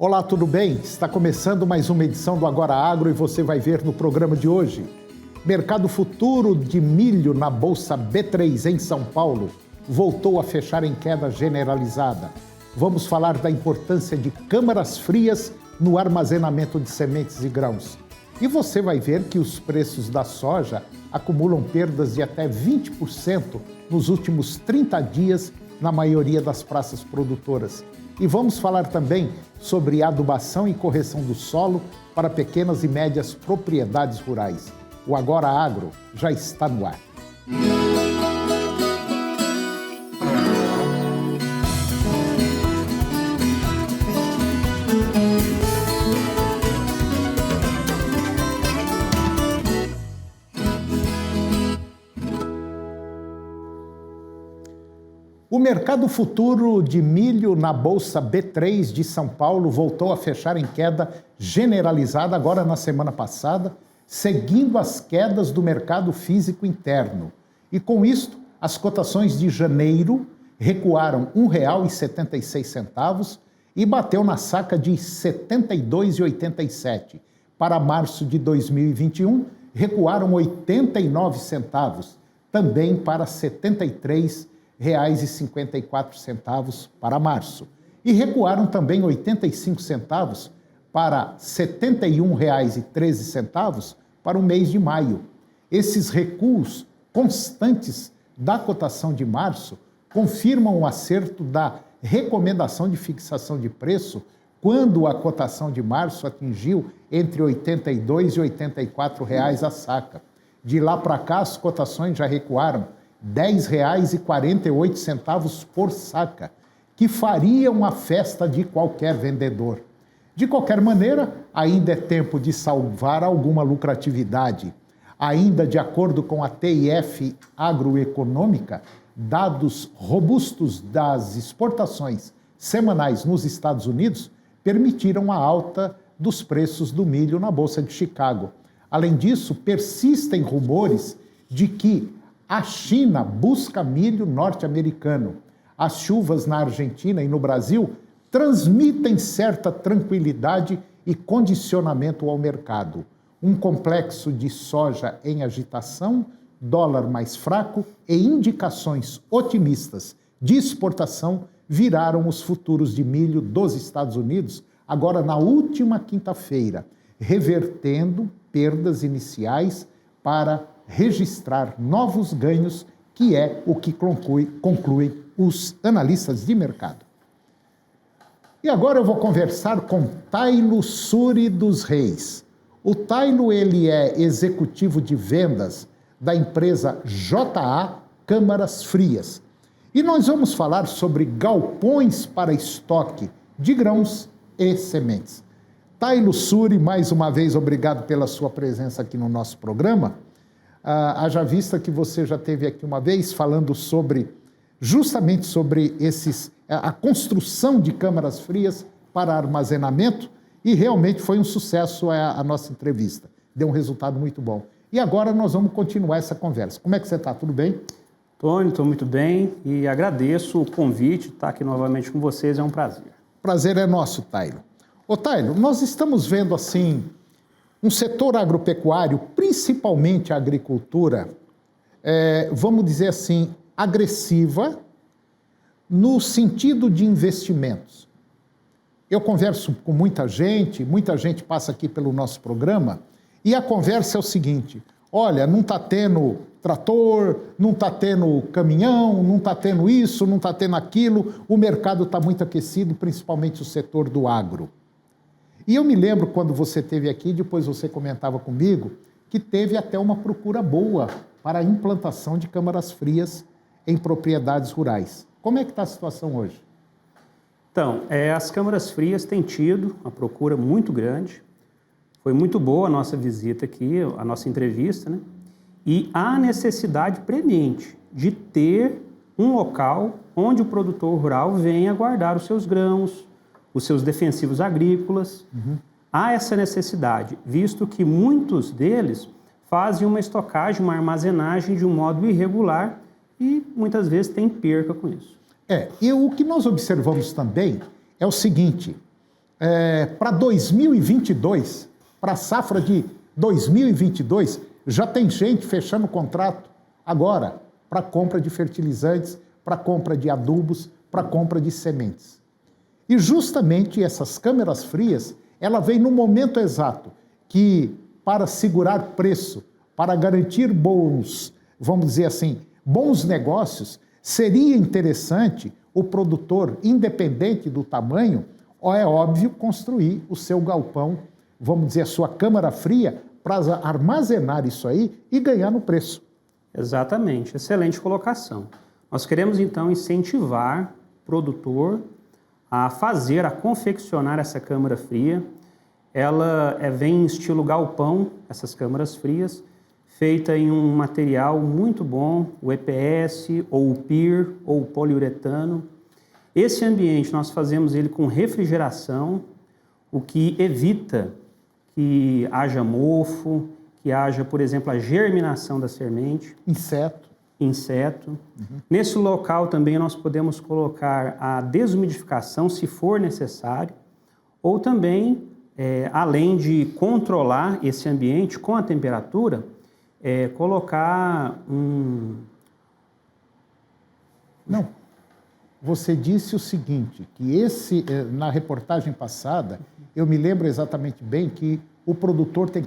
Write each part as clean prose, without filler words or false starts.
Olá, tudo bem? Está começando mais uma edição do Agora Agro e você vai ver no programa de hoje. Mercado futuro de milho na Bolsa B3 em São Paulo voltou a fechar em queda generalizada. Vamos falar da importância de câmaras frias no armazenamento de sementes e grãos. E você vai ver que os preços da soja acumulam perdas de até 20% nos últimos 30 dias na maioria das praças produtoras. E vamos falar também sobre adubação e correção do solo para pequenas e médias propriedades rurais. O Agora Agro já está no ar. O mercado futuro de milho na Bolsa B3 de São Paulo voltou a fechar em queda generalizada agora na semana passada, seguindo as quedas do mercado físico interno. E com isto, as cotações de janeiro recuaram R$ 1,76 e bateu na saca de R$ 72,87. Para março de 2021, recuaram 89 centavos, também para R$ 73,54 para março. E recuaram também 85 centavos para R$ 71,13 para o mês de maio. Esses recuos constantes da cotação de março confirmam o acerto da recomendação de fixação de preço quando a cotação de março atingiu entre R$ 82 e R$ 84 a saca. De lá para cá, as cotações já recuaram R$ 10,48 por saca, que fariam a festa de qualquer vendedor. De qualquer maneira, ainda é tempo de salvar alguma lucratividade. Ainda de acordo com a TIF Agroeconômica, dados robustos das exportações semanais nos Estados Unidos permitiram a alta dos preços do milho na Bolsa de Chicago. Além disso, persistem rumores de que a China busca milho norte-americano. As chuvas na Argentina e no Brasil transmitem certa tranquilidade e condicionamento ao mercado. Um complexo de soja em agitação, dólar mais fraco e indicações otimistas de exportação viraram os futuros de milho dos Estados Unidos agora na última quinta-feira, revertendo perdas iniciais para registrar novos ganhos, que é o que concluem os analistas de mercado. E agora eu vou conversar com Tailo Suri dos Reis. O Tailo, ele é executivo de vendas da empresa JA Câmaras Frias. E nós vamos falar sobre galpões para estoque de grãos e sementes. Tailo Suri, mais uma vez, obrigado pela sua presença aqui no nosso programa. Haja vista que você já esteve aqui uma vez falando justamente sobre a construção de câmaras frias para armazenamento, e realmente foi um sucesso a nossa entrevista. Deu um resultado muito bom. E agora nós vamos continuar essa conversa. Como é que você está? Tudo bem? Tony, estou muito bem e agradeço o convite. Estar aqui novamente com vocês é um prazer. Prazer é nosso, Tailo. Ô, Tailo, nós estamos vendo assim um setor agropecuário, principalmente a agricultura, vamos dizer assim, agressiva no sentido de investimentos. Eu converso com muita gente passa aqui pelo nosso programa, e a conversa é o seguinte: olha, não está tendo trator, não está tendo caminhão, não está tendo isso, não está tendo aquilo, o mercado está muito aquecido, principalmente o setor do agro. E eu me lembro quando você esteve aqui, depois você comentava comigo, que teve até uma procura boa para a implantação de câmaras frias em propriedades rurais. Como é que está a situação hoje? Então, as câmaras frias têm tido uma procura muito grande. Foi muito boa a nossa visita aqui, a nossa entrevista, né? E há necessidade premente de ter um local onde o produtor rural venha guardar os seus grãos, os seus defensivos agrícolas. Há essa necessidade, visto que muitos deles fazem uma estocagem, uma armazenagem de um modo irregular e muitas vezes tem perca com isso. E o que nós observamos também é o seguinte: para 2022, para a safra de 2022, já tem gente fechando contrato agora para compra de fertilizantes, para compra de adubos, para compra de sementes. E justamente essas câmeras frias, ela vem no momento exato que, para segurar preço, para garantir bons, vamos dizer assim, bons negócios, seria interessante o produtor, independente do tamanho, é óbvio, construir o seu galpão, vamos dizer, a sua câmara fria, para armazenar isso aí e ganhar no preço. Exatamente, excelente colocação. Nós queremos, então, incentivar o produtor a fazer, a confeccionar essa câmara fria. Ela vem em estilo galpão, essas câmaras frias, feita em um material muito bom, o EPS, ou o PIR, ou o poliuretano. Esse ambiente nós fazemos ele com refrigeração, o que evita que haja mofo, que haja, por exemplo, a germinação da semente. Inseto. Nesse local também nós podemos colocar a desumidificação, se for necessário, ou também, além de controlar esse ambiente com a temperatura, colocar um... Não, você disse o seguinte, que na reportagem passada, eu me lembro exatamente bem que o produtor tem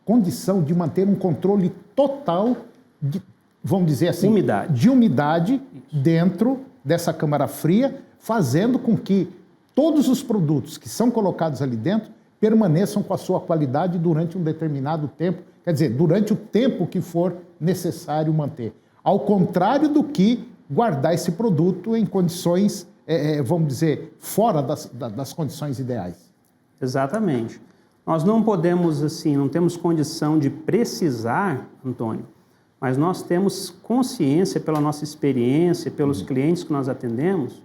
condição de manter um controle total de, vamos dizer assim, de umidade dentro dessa câmara fria, fazendo com que todos os produtos que são colocados ali dentro permaneçam com a sua qualidade durante um determinado tempo, quer dizer, durante o tempo que for necessário manter. Ao contrário do que guardar esse produto em condições, vamos dizer, fora das condições ideais. Exatamente. Nós não podemos, assim, não temos condição de precisar, Antônio, mas nós temos consciência, pela nossa experiência, pelos clientes que nós atendemos,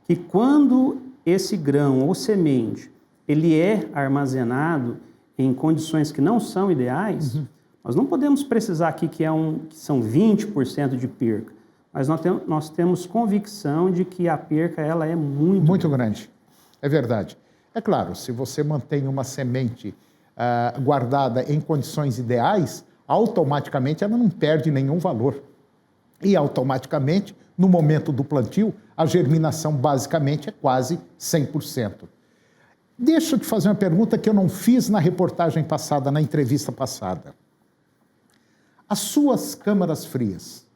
que quando esse grão ou semente ele é armazenado em condições que não são ideais, nós não podemos precisar aqui que são 20% de perca, mas nós temos convicção de que a perca ela é muito grande. É verdade. É claro, se você mantém uma semente guardada em condições ideais, automaticamente ela não perde nenhum valor. E automaticamente, no momento do plantio, a germinação basicamente é quase 100%. Deixa eu te fazer uma pergunta que eu não fiz na reportagem passada, na entrevista passada. As suas câmaras frias,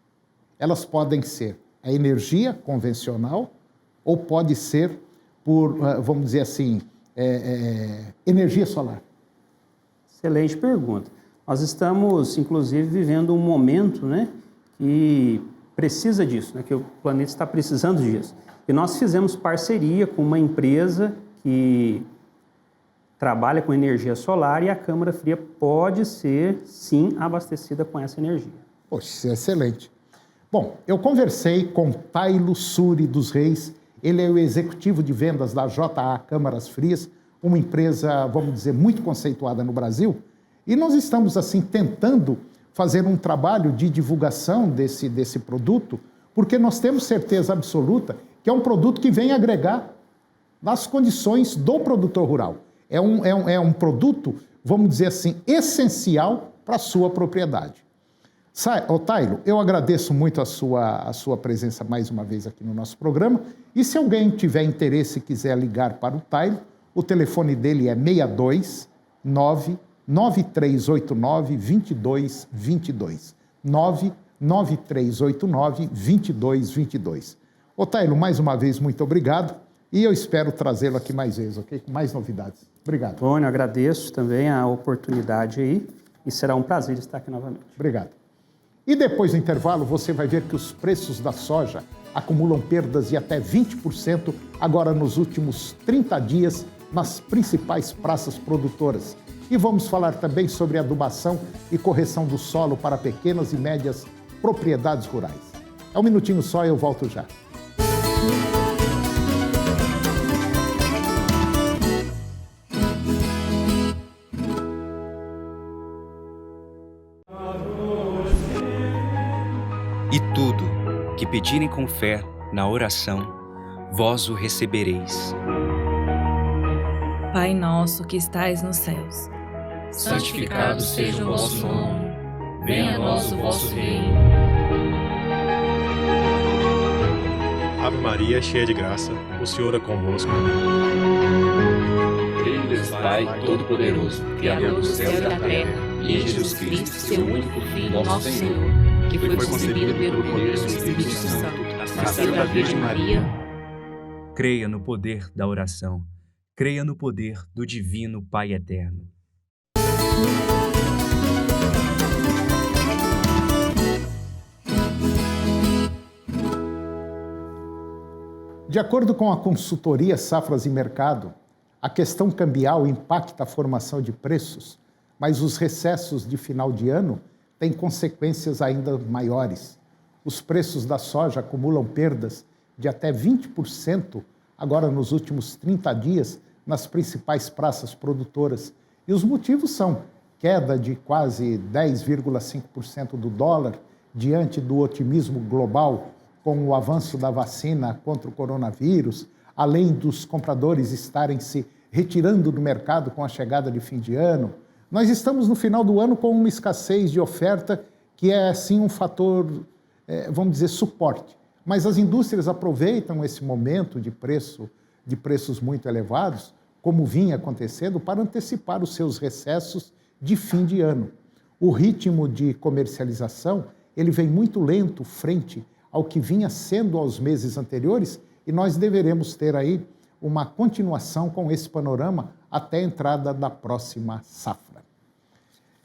elas podem ser a energia convencional ou pode ser por, vamos dizer assim, energia solar? Excelente pergunta. Nós estamos, inclusive, vivendo um momento, né, que precisa disso, né, que o planeta está precisando disso. E nós fizemos parceria com uma empresa que trabalha com energia solar e a câmara fria pode ser, sim, abastecida com essa energia. Poxa, isso é excelente. Bom, eu conversei com Tailo Suri dos Reis, ele é o executivo de vendas da JA Câmaras Frias, uma empresa, vamos dizer, muito conceituada no Brasil, e nós estamos, assim, tentando fazer um trabalho de divulgação desse produto, porque nós temos certeza absoluta que é um produto que vem agregar nas condições do produtor rural. É um produto, vamos dizer assim, essencial para a sua propriedade. Tailo, eu agradeço muito a sua presença mais uma vez aqui no nosso programa, e se alguém tiver interesse e quiser ligar para o Tailo, o telefone dele é 62 99389 2222. 99389 2222. Tailo, mais uma vez, muito obrigado. E eu espero trazê-lo aqui mais vezes, ok? Com mais novidades. Obrigado. Antônio, agradeço também a oportunidade aí e será um prazer estar aqui novamente. Obrigado. E depois do intervalo, você vai ver que os preços da soja acumulam perdas de até 20% agora nos últimos 30 dias nas principais praças produtoras. E vamos falar também sobre adubação e correção do solo para pequenas e médias propriedades rurais. É um minutinho só e eu volto já. E tudo que pedirem com fé na oração, vós o recebereis. Pai nosso que estais nos céus, santificado seja o vosso nome, venha a nós o vosso reino. Ave Maria, cheia de graça, o Senhor é convosco. Creio em Deus Pai Todo-Poderoso, Criador do céu e da terra, e em Jesus Cristo, seu único Filho, nosso Senhor, que foi concebido pelo poder do Espírito Santo, nasceu da Virgem Maria. Creia no poder da oração. Creia no poder do Divino Pai Eterno. De acordo com a consultoria Safras e Mercado, a questão cambial impacta a formação de preços, mas os recessos de final de ano têm consequências ainda maiores. Os preços da soja acumulam perdas de até 20% agora nos últimos 30 dias nas principais praças produtoras. E os motivos são queda de quase 10,5% do dólar diante do otimismo global com o avanço da vacina contra o coronavírus, além dos compradores estarem se retirando do mercado com a chegada de fim de ano. Nós estamos no final do ano com uma escassez de oferta que é, sim, um fator, vamos dizer, suporte. Mas as indústrias aproveitam esse momento de preços muito elevados, como vinha acontecendo, para antecipar os seus recessos de fim de ano. O ritmo de comercialização ele vem muito lento frente ao que vinha sendo aos meses anteriores, e nós deveremos ter aí uma continuação com esse panorama até a entrada da próxima safra.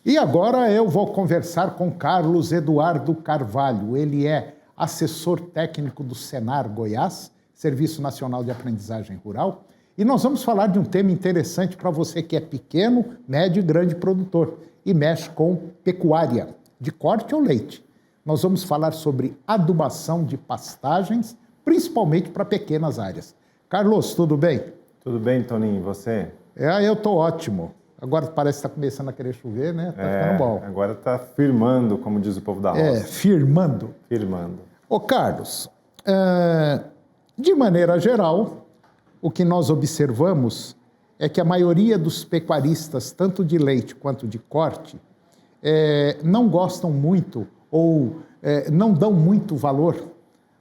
E agora eu vou conversar com Carlos Eduardo Carvalho. Ele é assessor técnico do Senar Goiás, Serviço Nacional de Aprendizagem Rural, e nós vamos falar de um tema interessante para você que é pequeno, médio e grande produtor e mexe com pecuária, de corte ou leite. Nós vamos falar sobre adubação de pastagens, principalmente para pequenas áreas. Carlos, tudo bem? Tudo bem, Toninho, e você? Eu estou ótimo. Agora parece que está começando a querer chover, né? Está ficando bom. Agora está firmando, como diz o povo da roça. Firmando. Firmando. Ô, Carlos, de maneira geral, o que nós observamos é que a maioria dos pecuaristas, tanto de leite quanto de corte, não gostam muito ou não dão muito valor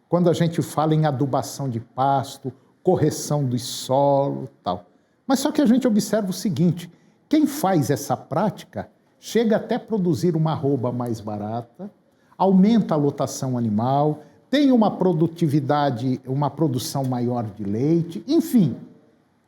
quando a gente fala em adubação de pasto, correção do solo, tal. Mas só que a gente observa o seguinte, quem faz essa prática chega até produzir uma arroba mais barata, aumenta a lotação animal, tem uma produtividade, uma produção maior de leite, enfim,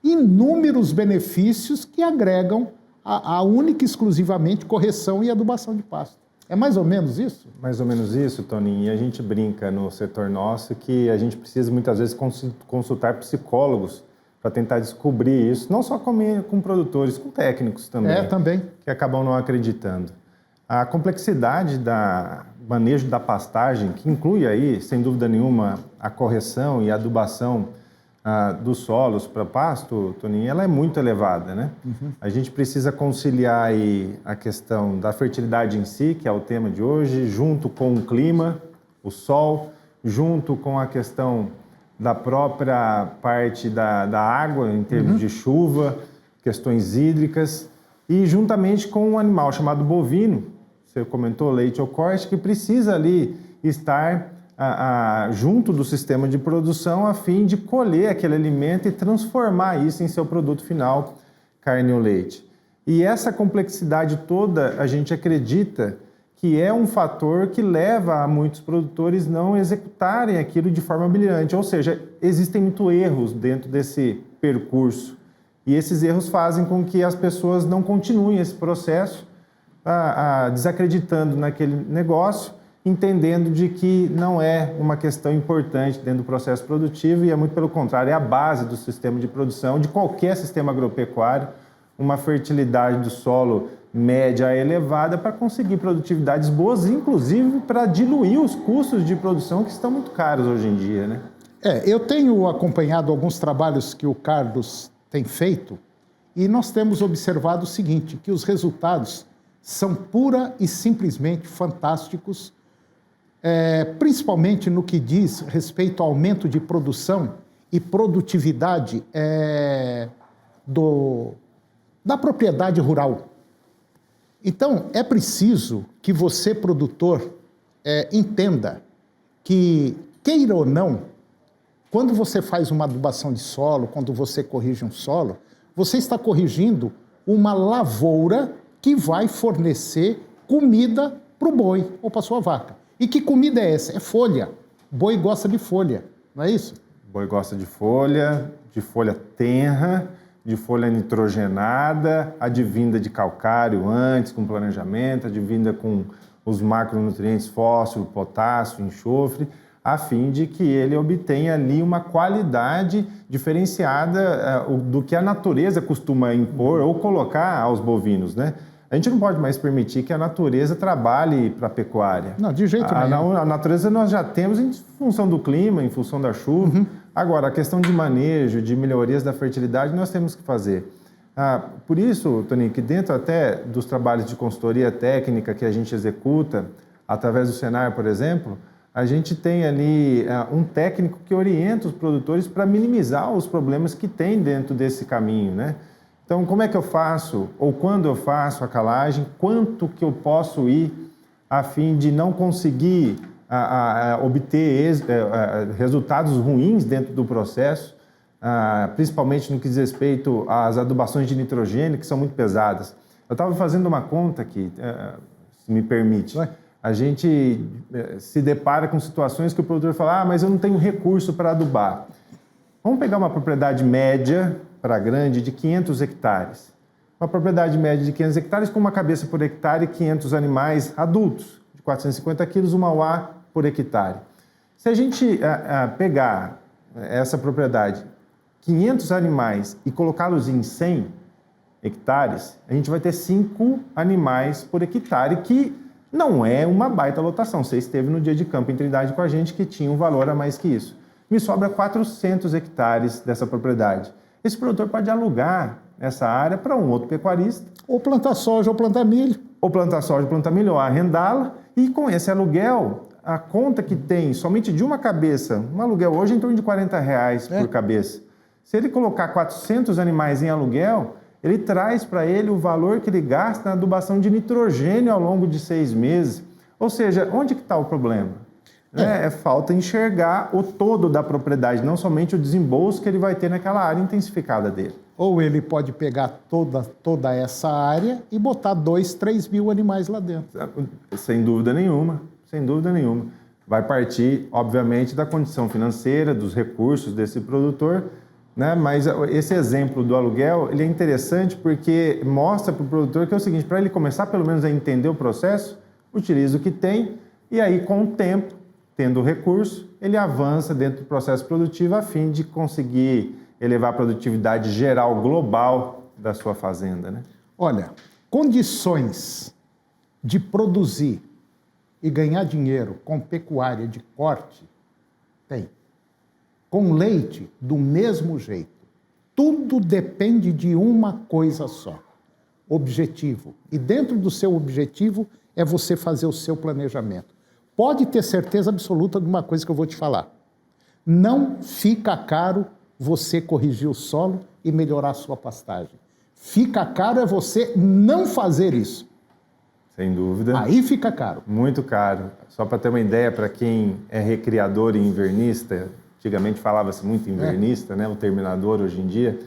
inúmeros benefícios que agregam a única e exclusivamente correção e adubação de pasto. É mais ou menos isso? Mais ou menos isso, Toninho. E a gente brinca no setor nosso que a gente precisa muitas vezes consultar psicólogos para tentar descobrir isso, não só com produtores, com técnicos também. Também. Que acabam não acreditando. A complexidade da manejo da pastagem, que inclui aí, sem dúvida nenhuma, a correção e a adubação dos solos para pasto, Toninho, ela é muito elevada, né? Uhum. A gente precisa conciliar aí a questão da fertilidade em si, que é o tema de hoje, junto com o clima, o sol, junto com a questão da própria parte da água, em termos de chuva, questões hídricas, e juntamente com um animal chamado bovino, você comentou leite ou corte, que precisa ali estar junto do sistema de produção a fim de colher aquele alimento e transformar isso em seu produto final, carne ou leite. E essa complexidade toda, a gente acredita que é um fator que leva a muitos produtores não executarem aquilo de forma brilhante, ou seja, existem muitos erros dentro desse percurso. E esses erros fazem com que as pessoas não continuem esse processo, desacreditando naquele negócio, entendendo de que não é uma questão importante dentro do processo produtivo e é muito pelo contrário, é a base do sistema de produção, de qualquer sistema agropecuário, uma fertilidade do solo média a elevada para conseguir produtividades boas, inclusive para diluir os custos de produção que estão muito caros hoje em dia, né? Eu tenho acompanhado alguns trabalhos que o Carlos tem feito e nós temos observado o seguinte, que os resultados são pura e simplesmente fantásticos, principalmente no que diz respeito ao aumento de produção e produtividade da propriedade rural. Então, é preciso que você, produtor, entenda que, queira ou não, quando você faz uma adubação de solo, quando você corrige um solo, você está corrigindo uma lavoura que vai fornecer comida para o boi ou para a sua vaca. E que comida é essa? É folha. Boi gosta de folha, não é isso? Boi gosta de folha tenra, de folha nitrogenada, advinda de calcário antes, com planejamento, advinda com os macronutrientes fósforo, potássio, enxofre, a fim de que ele obtenha ali uma qualidade diferenciada do que a natureza costuma impor ou colocar aos bovinos, né? A gente não pode mais permitir que a natureza trabalhe para a pecuária. Não, de jeito nenhum. A natureza nós já temos em função do clima, em função da chuva. Agora, a questão de manejo, de melhorias da fertilidade, nós temos que fazer. Por isso, Toninho, que dentro até dos trabalhos de consultoria técnica que a gente executa, através do Senar, por exemplo, a gente tem ali um técnico que orienta os produtores para minimizar os problemas que tem dentro desse caminho, né? Então, como é que eu faço, ou quando eu faço a calagem, quanto que eu posso ir a fim de não conseguir obter resultados ruins dentro do processo, principalmente no que diz respeito às adubações de nitrogênio, que são muito pesadas. Eu estava fazendo uma conta aqui, se me permite. A gente se depara com situações que o produtor fala, mas eu não tenho recurso para adubar. Vamos pegar uma propriedade média para grande de 500 hectares. Uma propriedade média de 500 hectares com uma cabeça por hectare e 500 animais adultos, de 450 quilos, uma UA por hectare. Se a gente pegar essa propriedade, 500 animais, e colocá-los em 100 hectares, a gente vai ter 5 animais por hectare, que não é uma baita lotação. Você esteve no dia de campo em Trindade com a gente, que tinha um valor a mais que isso. Me sobra 400 hectares dessa propriedade. Esse produtor pode alugar essa área para um outro pecuarista. Ou plantar soja, ou plantar milho. Ou plantar soja, ou plantar milho, ou arrendá-la. E com esse aluguel, a conta que tem somente de uma cabeça, um aluguel hoje é em torno de R$40 por cabeça. Se ele colocar 400 animais em aluguel, ele traz para ele o valor que ele gasta na adubação de nitrogênio ao longo de 6 meses. Ou seja, onde que está o problema? Falta enxergar o todo da propriedade, não somente o desembolso que ele vai ter naquela área intensificada dele. Ou ele pode pegar toda essa área e botar 2, 3 mil animais lá dentro. Sem dúvida nenhuma, sem dúvida nenhuma. Vai partir, obviamente, da condição financeira, dos recursos desse produtor, né? Mas esse exemplo do aluguel, ele é interessante porque mostra para o produtor que é o seguinte, para ele começar pelo menos a entender o processo, utiliza o que tem e aí, com o tempo, tendo o recurso, ele avança dentro do processo produtivo a fim de conseguir elevar a produtividade geral, global da sua fazenda, né? Olha, condições de produzir e ganhar dinheiro com pecuária de corte, tem. Com leite, do mesmo jeito. Tudo depende de uma coisa só, objetivo. E dentro do seu objetivo é você fazer o seu planejamento. Pode ter certeza absoluta de uma coisa que eu vou te falar. Não fica caro você corrigir o solo e melhorar a sua pastagem. Fica caro é você não fazer isso. Sem dúvida. Aí fica caro. Muito caro. Só para ter uma ideia, para quem é recriador e invernista, antigamente falava-se muito invernista, né? O terminador hoje em dia,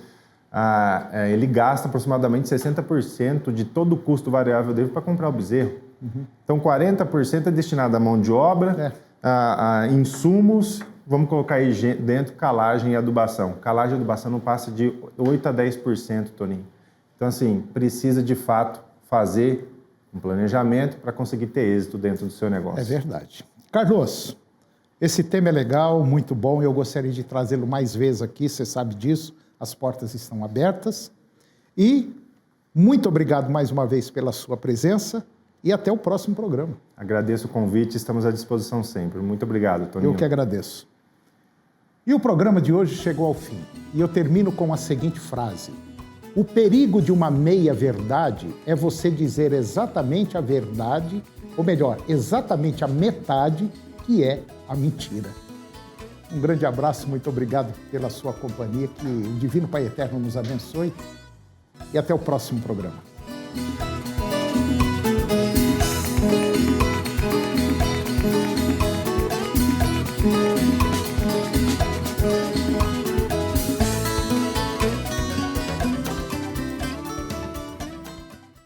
ele gasta aproximadamente 60% de todo o custo variável dele para comprar o bezerro. Então, 40% é destinado à mão de obra, a insumos, vamos colocar aí dentro calagem e adubação. Calagem e adubação não passa de 8% a 10%, Toninho. Então, assim, precisa de fato fazer um planejamento para conseguir ter êxito dentro do seu negócio. É verdade. Carlos, esse tema é legal, muito bom, eu gostaria de trazê-lo mais vezes aqui, você sabe disso, as portas estão abertas. E muito obrigado mais uma vez pela sua presença. E até o próximo programa. Agradeço o convite, estamos à disposição sempre. Muito obrigado, Toninho. Eu que agradeço. E o programa de hoje chegou ao fim. E eu termino com a seguinte frase. O perigo de uma meia-verdade é você dizer exatamente a verdade, ou melhor, exatamente a metade, que é a mentira. Um grande abraço, muito obrigado pela sua companhia, que o Divino Pai Eterno nos abençoe e até o próximo programa.